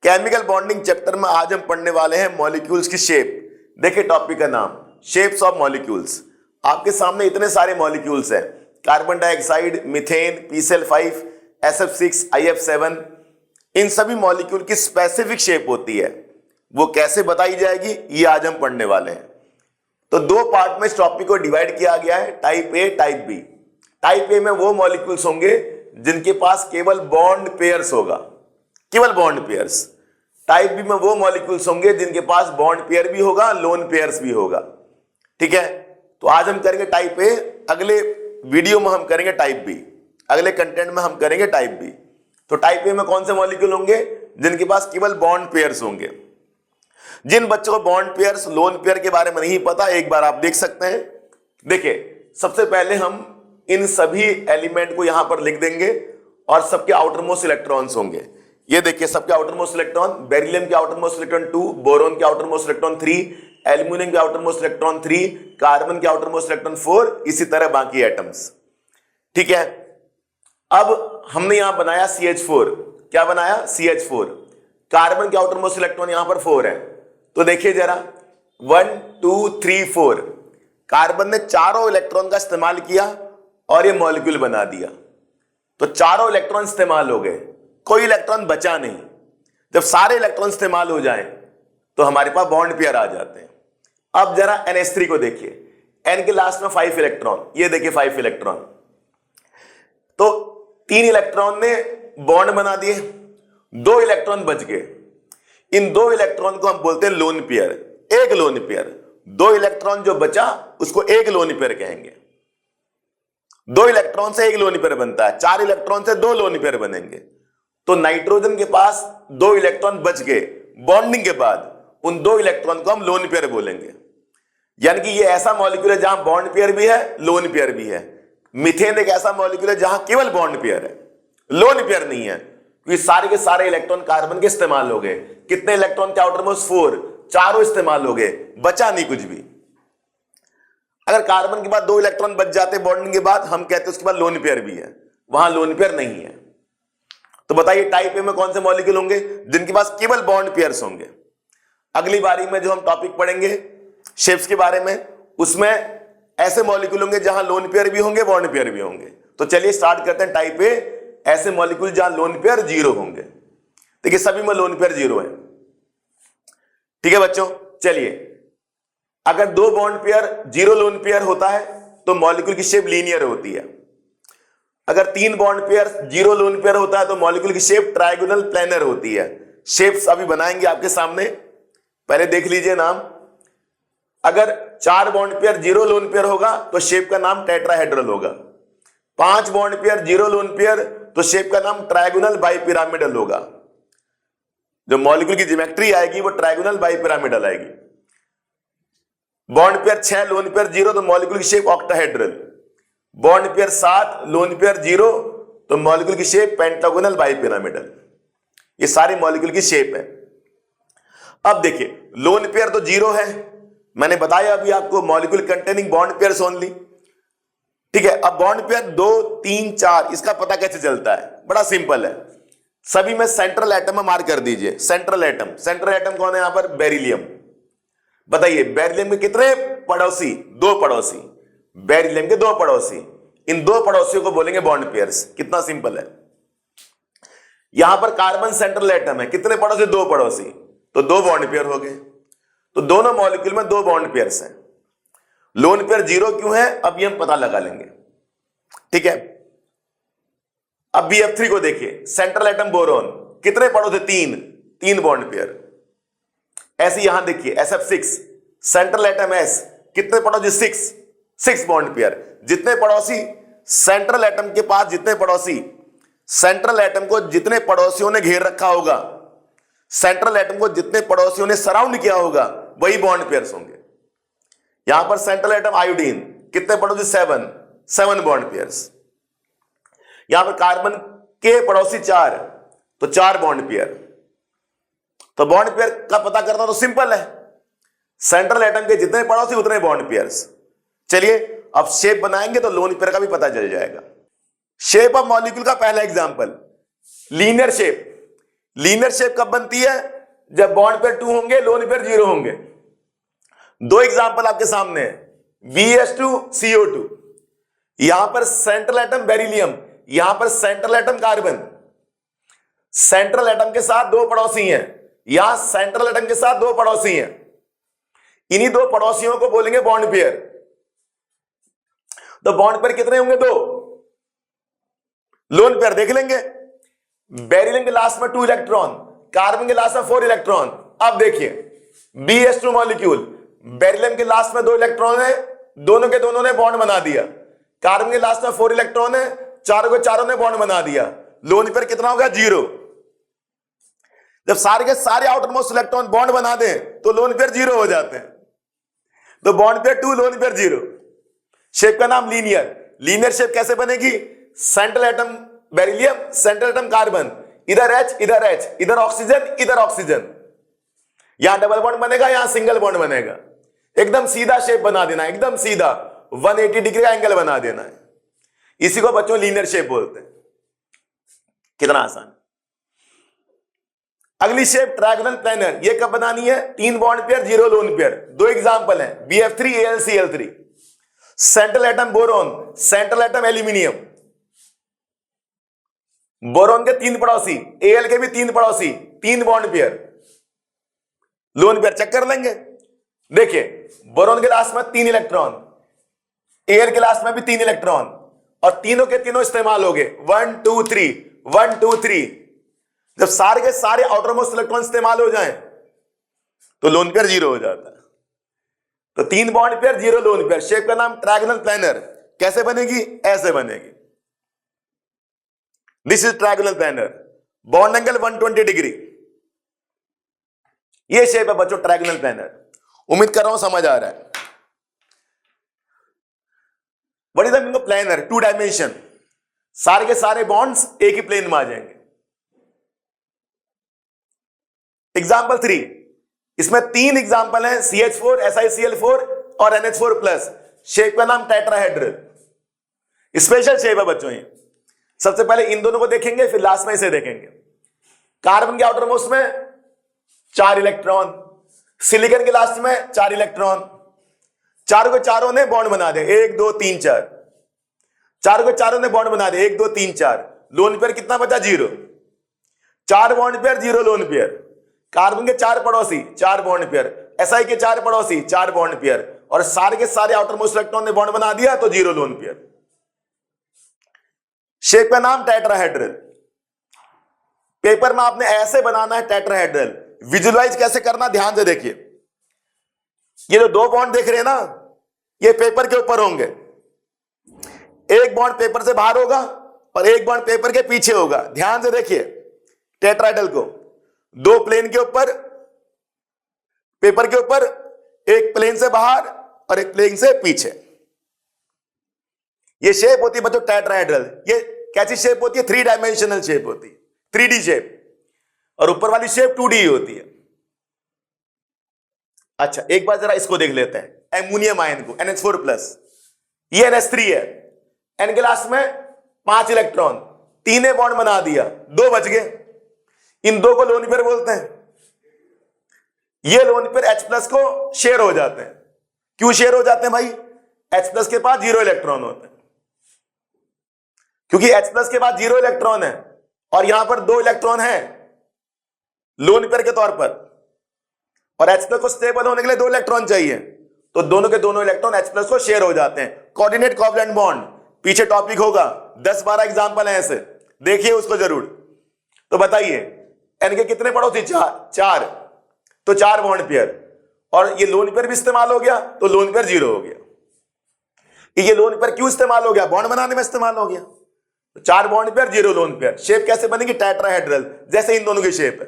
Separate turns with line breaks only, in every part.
Chemical bonding chapter में आज हम पढ़ने वाले हैं मॉलिक्यूल्स की शेप। देखिए टॉपिक का नाम शेप्स ऑफ मॉलिक्यूल्स। आपके सामने इतने सारे मॉलिक्यूल्स हैं, carbon dioxide, methane, PCl5, SF6, IF7। इन सभी मॉलिक्यूल की स्पेसिफिक शेप होती है, वो कैसे बताई जाएगी ये आज हम पढ़ने वाले हैं। तो दो पार्ट में इस टॉपिक को डिवाइड किया गया है, type A, type B. Type A में वो मॉलिक्यूल्स होंगे जिनके पास केवल बॉन्ड पेयर्स होगा, केवल बॉन्ड पेयर्स। टाइप बी में वो मॉलिक्यूल्स होंगे जिनके पास बॉन्ड पेयर भी होगा, लोन पेयर्स भी होगा। ठीक है, तो आज हम करेंगे टाइप ए, अगले वीडियो में हम करेंगे टाइप बी, अगले कंटेंट में हम करेंगे टाइप बी। तो टाइप ए में कौन से मॉलिक्यूल होंगे जिनके पास केवल बॉन्ड पेयर्स होंगे। जिन बच्चों को बॉन्ड पेयर्स, लोन पेयर के बारे में नहीं पता, एक बार आप देख सकते हैं। देखिए सबसे पहले हम इन सभी एलिमेंट को यहां पर लिख देंगे और सबके आउटर मोस्ट इलेक्ट्रॉन्स होंगे। ये देखिए सबके आउटर मोस्ट इलेक्ट्रॉन, बेरिलियम के आउटर मोस्ट इलेक्ट्रॉन 2, बोरोन के आउटर मोस्ट इलेक्ट्रॉन 3, एल्यूमिनियम के आउटर मोस्ट इलेक्ट्रॉन 3, कार्बन के आउटर मोस्ट इलेक्ट्रॉन 4, इसी तरह बाकी एटम्स। ठीक है, अब हमने यहां बनाया CH4। क्या बनाया? CH4। कार्बन के आउटर मोस्ट इलेक्ट्रॉन यहां पर 4 है, तो देखिए जरा 1 2 3 4, कार्बन ने चारों इलेक्ट्रॉन का इस्तेमाल किया और ये मॉलिक्यूल बना दिया। तो चारों इलेक्ट्रॉन इस्तेमाल हो गए, कोई इलेक्ट्रॉन बचा नहीं। जब सारे इलेक्ट्रॉन इस्तेमाल हो जाएं तो हमारे पास बॉन्ड पेयर आ जाते हैं। अब जरा NH3 को देखिए, N के लास्ट में 5 इलेक्ट्रॉन, ये देखिए 5 इलेक्ट्रॉन। तो 3 इलेक्ट्रॉन ने बॉन्ड बना दिए, 2 इलेक्ट्रॉन बच गए। इन 2 इलेक्ट्रॉन को हम बोलते हैं लोन पेयर, एक लोन पेयर। 2 इलेक्ट्रॉन जो बचा उसको एक लोन पेयर कहेंगे। 2 इलेक्ट्रॉन से एक लोन पेयर बनता है, 4 इलेक्ट्रॉन से 2 लोन पेयर बनेंगे। तो नाइट्रोजन के पास 2 इलेक्ट्रॉन बच गए बॉन्डिंग के बाद, उन 2 इलेक्ट्रॉन को हम लोन पेयर बोलेंगे। यानी कि ये ऐसा मॉलिक्यूल है जहां बॉन्ड पेयर भी है, लोन पेयर भी है। मीथेन एक ऐसा मॉलिक्यूल है जहां केवल बॉन्ड पेयर है, लोन पेयर नहीं है, क्योंकि सारे के सारे इलेक्ट्रॉन कार्बन के इस्तेमाल हो गए। कितने इलेक्ट्रॉन के आउटर मोस्ट? 4, चारों इस्तेमाल हो गए, बचा नहीं कुछ भी। अगर कार्बन के बाद 2 इलेक्ट्रॉन बच जाते बॉन्डिंग के बाद, हम कहते हैं उसके बाद लोन पेयर भी है, वहां लोन पेयर नहीं है। तो बताइए टाइप ए में कौन से मॉलिक्यूल होंगे जिनके पास केवल बॉन्ड पेयर्स होंगे। अगली बारी में जो हम टॉपिक पढ़ेंगे शेप्स के बारे में, उसमें ऐसे मॉलिक्यूल होंगे जहां लोन पेयर भी होंगे, बॉन्ड पेयर भी होंगे। तो चलिए स्टार्ट करते हैं टाइप ए, ऐसे मॉलिक्यूल जहां लोन पेयर 0 होंगे। देखिए सभी में लोन पेयर 0 है। ठीक है बच्चों, चलिए अगर 2 बॉन्ड पेयर 0 लोन पेयर होता है तो मॉलिक्यूल की शेप लीनियर होती है। अगर 3 बॉन्ड पेयर 0 लोन पेयर होता है तो मॉलिक्यूल की शेप ट्रायगोनल प्लेनर होती है। शेप्स अभी बनाएंगे आपके सामने, पहले देख लीजिए नाम। अगर 4 बॉन्ड पेयर 0 लोन पेयर होगा तो शेप का नाम टेट्राहेड्रल होगा। 5 बॉन्ड पेयर 0 लोन पेयर तो शेप का नाम ट्रायगोनल बाइपिरामिडल होगा। जो मॉलिक्यूल की ज्योमेट्री आएगी वो ट्रायगोनल बाइपिरामिडल आएगी। बॉन्ड पेयर 6 लोन पेयर 0 तो मॉलिक्यूल की shape octahedral. Bond pair 7 lone pair 0 तो मॉलिक्यूल की शेप पेंटागोनल बाइपिरामिडल। ये सारी मॉलिक्यूल की शेप है। अब देखिए लोन पेयर तो 0 है, मैंने बताया अभी आपको, molecule containing bond pairs only. ठीक है, अब बॉन्ड पेयर 2 3 4, इसका पता कैसे चलता है? बड़ा सिंपल है, सभी में सेंट्रल एटम में मार्क कर दीजिए। सेंट्रल एटम, सेंट्रल एटम कौन है यहां पर? बेरिलियम। बताइए बेरिलियम के कितने पड़ोसी? 2 पड़ोसी। बेरिलियम के 2 पड़ोसी, इन 2 पड़ोसियों को बोलेंगे बॉन्ड पेयर्स। कितना सिंपल है। यहां पर कार्बन सेंट्रल एटम है, कितने पड़ोसी? 2 पड़ोसी, तो 2 बॉन्ड पेयर हो गए। तो दोनों मॉलिक्यूल में 2 बॉन्ड पेयर्स हैं। लोन पेयर 0 क्यों है अब ये हम पता लगा लेंगे। ठीक है, अब BF3 को देखिए, सेंट्रल एटम बोरोन, कितने पड़ोसी? 3 बॉन्ड पेयर। ऐसे यहां देखिए SF6, सेंट्रल एटम S, कितने पड़ोसी? 6 बॉन्ड पेयर। जितने पड़ोसी सेंट्रल एटम के पास, जितने पड़ोसी सेंट्रल एटम को जितने पड़ोसियों ने घेर रखा होगा, सेंट्रल एटम को जितने पड़ोसियों ने सराउंड किया होगा, वही बॉन्ड पेयर्स होंगे। यहां पर सेंट्रल एटम आयोडीन, कितने पड़ोसी? 7 बॉन्ड पेयर्स। यहां पर कार्बन के पड़ोसी 4, तो 4 बॉन्ड पेयर। तो बॉन्ड पेयर का पता करना तो सिंपल है, सेंट्रल एटम के जितने पड़ोसी उतने बॉन्ड पेयर्स। चलिए अब शेप बनाएंगे तो लोन पेयर का भी पता चल जाएगा। शेप ऑफ मॉलिक्यूल का पहला example, linear shape. Linear shape कब बनती है? जब बॉन्ड पेयर 2 होंगे, लोन पेयर 0 होंगे। दो एग्जांपल आपके सामने है, BH2CO2, यहां पर सेंट्रल एटम बेरिलियम, यहां पर central atom carbon. Central atom के साथ दो पड़ोसी हैं, यहां सेंट्रल एटम के साथ दो पड़ोसी हैं, इन्हीं दो पड़ोसियों को बोलेंगे बॉन्ड पेयर। तो बॉन्ड पेयर कितने होंगे? दो। लोन पेयर देख लेंगे, बेरिलियम के लास्ट में 2 इलेक्ट्रॉन, कार्बन के लास्ट में 4 इलेक्ट्रॉन। अब देखिए BH2 मॉलिक्यूल, बेरिलियम के लास्ट में 2 इलेक्ट्रॉन है, दोनों के दोनों ने बॉन्ड बना दिया। कार्बन के लास्ट में 4 इलेक्ट्रॉन है, चारों के चारों ने बॉन्ड बना दिया। लोन पेयर कितना होगा? 0। जब सारे के सारे आउटर मोस्ट इलेक्ट्रॉन बॉन्ड बना दें तो लोन पेयर 0 हो जाते हैं। तो bond pair 2, lone pair 0। Shape का नाम लीनियर। लीनियर शेप कैसे बनेगी? Central atom beryllium, central atom carbon, इधर H, इधर H, इधर ऑक्सीजन, इधर ऑक्सीजन। यहां डबल बॉन्ड बनेगा, यहां सिंगल बॉन्ड बनेगा। एकदम सीधा शेप बना देना, एकदम सीधा 180 डिग्री का एंगल बना देना है। इसी को बच्चों लीनियर शेप बोलते हैं। कितना आसान। अगली शेप ट्रायगोनल प्लेनर। ये कब बनानी है? 3 बॉन्ड पेयर, 0 लोन पेयर। दो एग्जांपल हैं, BF3AlCl3, central atom boron, central atom aluminium. Boron के 3 पड़ोसी, Al के भी 3 पड़ोसी, 3 bond pair, lone pair. Check कर लेंगे। देखिए बोरोन के लास्ट में 3 इलेक्ट्रॉन, Al के लास्ट में भी 3 इलेक्ट्रॉन, और तीनों के तीनों इस्तेमाल हो गए। 1 2 3, 1 2 3। जब सारे के सारे आउटर मोस्ट इलेक्ट्रॉन इस्तेमाल हो जाएं तो लोन पेयर 0 हो जाता है। तो 3 bond pair, 0 lone pair. Shape का नाम ट्रायगोनल प्लेनर। कैसे बनेगी? ऐसे बनेगी। This is trigonal planar. Bond angle 120 degree. ये शेप है बच्चों ट्रायगोनल प्लेनर। उम्मीद कर रहा हूं समझ आ रहा है। What is the meaning of planar? 2 dimension. सारे के सारे बॉन्ड्स एक ही प्लेन में आ जाएंगे। एग्जाम्पल 3, इसमें 3 एग्जाम्पल हैं, CH4, SiCl4 और NH4+। शेप का नाम टेट्राहेड्रल। स्पेशल शेप है बच्चों ये। सबसे पहले इन दोनों को देखेंगे, फिर लास्ट में इसे देखेंगे। कार्बन के आउटर मोस्ट में 4 इलेक्ट्रॉन, सिलिकॉन के लास्ट में 4 इलेक्ट्रॉन। चारों के चारों ने बॉन्ड बना दे, 1 2 3 4। चारों के चारों ने बॉन्ड बना दे, 1 2 3 4। लोन पेयर कितना बचा? 0। 4 bond pair, 0 lone pair. Carbon के 4 पड़ोसी, 4 बॉन्ड पेयर। Si के 4 पड़ोसी, 4 बॉन्ड पेयर। और सारे के सारे आउटर मोस्ट इलेक्ट्रॉन ने बॉन्ड बना दिया तो 0 लोन पेयर। शेप का नाम टेट्राहेड्रल। पेपर में आपने ऐसे बनाना है टेट्राहेड्रल। विजुअलाइज कैसे करना, ध्यान से देखिए। ये जो 2 बॉन्ड देख रहे हैं ना, ये पेपर के ऊपर होंगे। एक बॉन्ड पेपर से बाहर होगा और एक बॉन्ड पेपर के पीछे होगा। ध्यान से देखिए टेट्राहेड्रल को। 2 प्लेन के ऊपर, पेपर के ऊपर, एक प्लेन से बाहर और एक प्लेन से पीछे। ये शेप होती है बच्चों टेट्राहेड्रल। ये कैसी शेप होती है? 3 डायमेंशनल शेप होती है, 3D शेप। और ऊपर वाली शेप 2D होती है। अच्छा एक बार जरा इसको देख लेते हैं, एमोनियम आयन को, NH4+। ये NH3 है, N के लास्ट में 5 इलेक्ट्रॉन, 3 ने बॉन्ड बना दिया, 2 बच गए। इन 2 को लोन पेयर बोलते हैं। ये लोन पेयर H+ को शेयर हो जाते हैं। क्यों शेयर हो जाते हैं भाई? H+ के पास 0 इलेक्ट्रॉन होते हैं। क्योंकि H+ के पास 0 इलेक्ट्रॉन है और यहां पर 2 इलेक्ट्रॉन है लोन पेयर के तौर पर, और H+ को स्टेबल होने के लिए 2 इलेक्ट्रॉन चाहिए। तो दोनों के दोनों इलेक्ट्रॉन H+ को शेयर हो जाते हैं। कोऑर्डिनेट कोवलेंट बॉन्ड पीछे टॉपिक होगा, 10-12 एग्जांपल हैं ऐसे, देखिए उसको जरूर। तो बताइए N के कितने पड़ोसी? 4। तो 4 बॉन्ड पेयर, और ये लोन पेयर भी इस्तेमाल हो गया तो लोन पेयर 0 हो गया। ये लोन पेयर क्यों इस्तेमाल हो गया? बॉन्ड बनाने में इस्तेमाल हो गया। तो 4 bond pair, 0 lone pair. Shape कैसे बनेगी? टेट्राहेड्रल, जैसे इन दोनों की शेप है।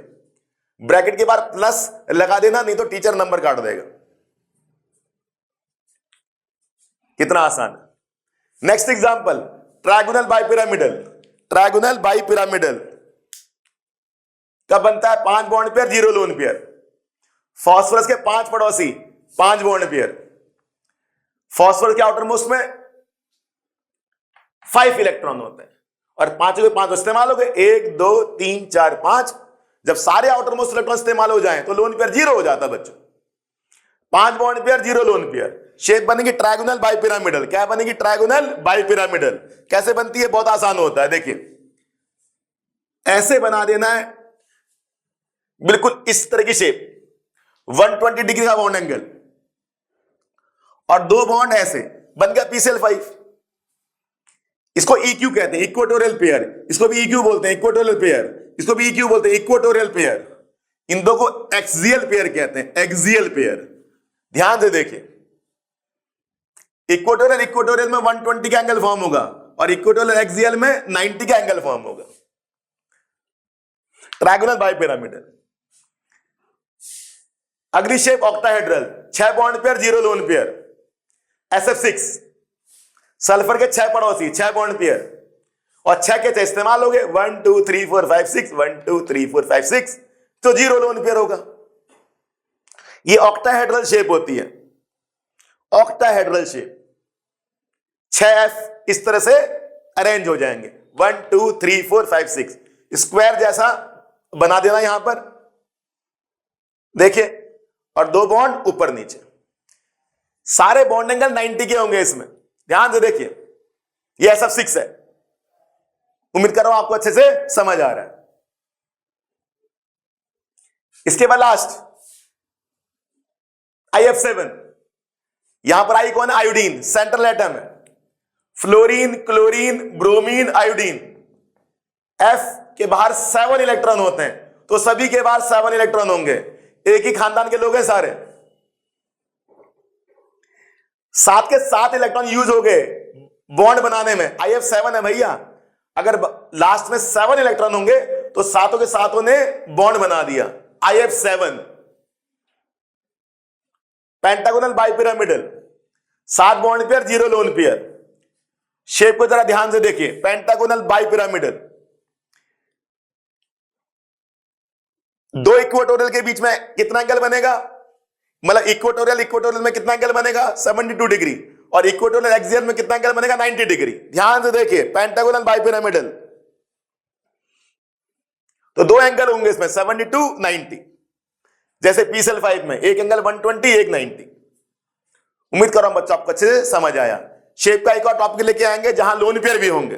ब्रैकेट के बाद प्लस लगा देना, नहीं तो टीचर नंबर काट देगा। कितना आसान है। Next example, trigonal bipyramidal. Trigonal bipyramidal कब बनता है? 5 bond pair, 0 lone pair. Phosphorus के 5 पड़ोसी, 5 बॉन्ड पेयर। फास्फोरस के आउटर मोस्ट में 5 इलेक्ट्रॉन होते हैं और 5 के 5 इस्तेमाल हो गए, 1 2 3 4 5। जब सारे आउटर मोस्ट इलेक्ट्रॉन इस्तेमाल हो जाएं तो लोन पेयर जीरो हो जाता है बच्चों। 5 bond pair, zero lone pair. Shape बनेगी ट्रायगोनल बाइपिरामिडल। क्या बनेगी? Trigonal bipyramidal. कैसे बनती है? बहुत आसान होता है, देखिए ऐसे बना देना है, बिल्कुल इस तरह की शेप, 120 डिग्री का बॉन्ड एंगल, और 2 बॉन्ड ऐसे, बन गया PCl5। इसको EQ कहते हैं, इक्वेटोरियल पेयर। इसको भी EQ बोलते हैं, इक्वेटोरियल पेयर। इसको भी EQ बोलते हैं, इक्वेटोरियल पेयर। इन दो को एक्सियल पेयर कहते हैं, एक्सियल पेयर। ध्यान से देखिए, इक्वेटोरियल में 120 का एंगल फॉर्म होगा और इक्वेटोरियल एक्सियल में 90 का एंगल फॉर्म होगा। Trigonal bipyramidal. अगली shape octahedral, 6 bond pair, 0 lone pair. SF6, sulphur के 6 पड़ोसी, 6 बॉन्ड पेयर, और 6 के 6 इस्तेमाल हो गए, 1 2 3 4 5 6, 1 2 3 4 5 6, तो 0 लोन पेयर होगा। ये ऑक्टाहेड्रल शेप होती है, ऑक्टाहेड्रल शेप। 6F इस तरह से अरेंज हो जाएंगे, 1 2 3 4 5 6, स्क्वायर जैसा बना देना यहां पर, देखिए, और 2 बॉन्ड ऊपर नीचे। सारे बॉन्ड एंगल 90 के होंगे इसमें, ध्यान से देखिए। ये SF6 है, उम्मीद कर रहा हूं आपको अच्छे से समझ आ रहा है। इसके बाद लास्ट IF7। यहां पर आई कौन है? आयोडीन, सेंट्रल एटम है। Fluorine, chlorine, bromine, iodine. F के बाहर 7 इलेक्ट्रॉन होते हैं, तो सभी के बाहर 7 इलेक्ट्रॉन होंगे। एक ही खानदान के लोग हैं सारे। 7 के 7 इलेक्ट्रॉन यूज हो गए बॉन्ड बनाने में। IF7 है भैया। अगर लास्ट में 7 इलेक्ट्रॉन होंगे तो सातों के सातों ने बॉन्ड बना दिया, IF7। Pentagonal bipyramidal, 7 bond pair, 0 lone pair. Shape को जरा ध्यान से देखिए, पेंटागोनल बाइपिरामिडल। 2 इक्वेटोरियल के बीच में कितना एंगल बनेगा? मतलब इक्वेटोरियल में कितना एंगल बनेगा? 72 डिग्री। और इक्वेटोरियल एक्सियल में कितना एंगल बनेगा? 90 डिग्री। ध्यान से देखिए, पेंटागोनल बाइपिरामिडल। तो 2 एंगल होंगे इसमें, 72 90। जैसे PCl5 में एक एंगल 120, एक 90। उम्मीद कर रहा हूं बच्चों आपको अच्छे से समझ आया। शेप का एक और टॉपिक लेके आएंगे जहां लोन पेयर भी होंगे।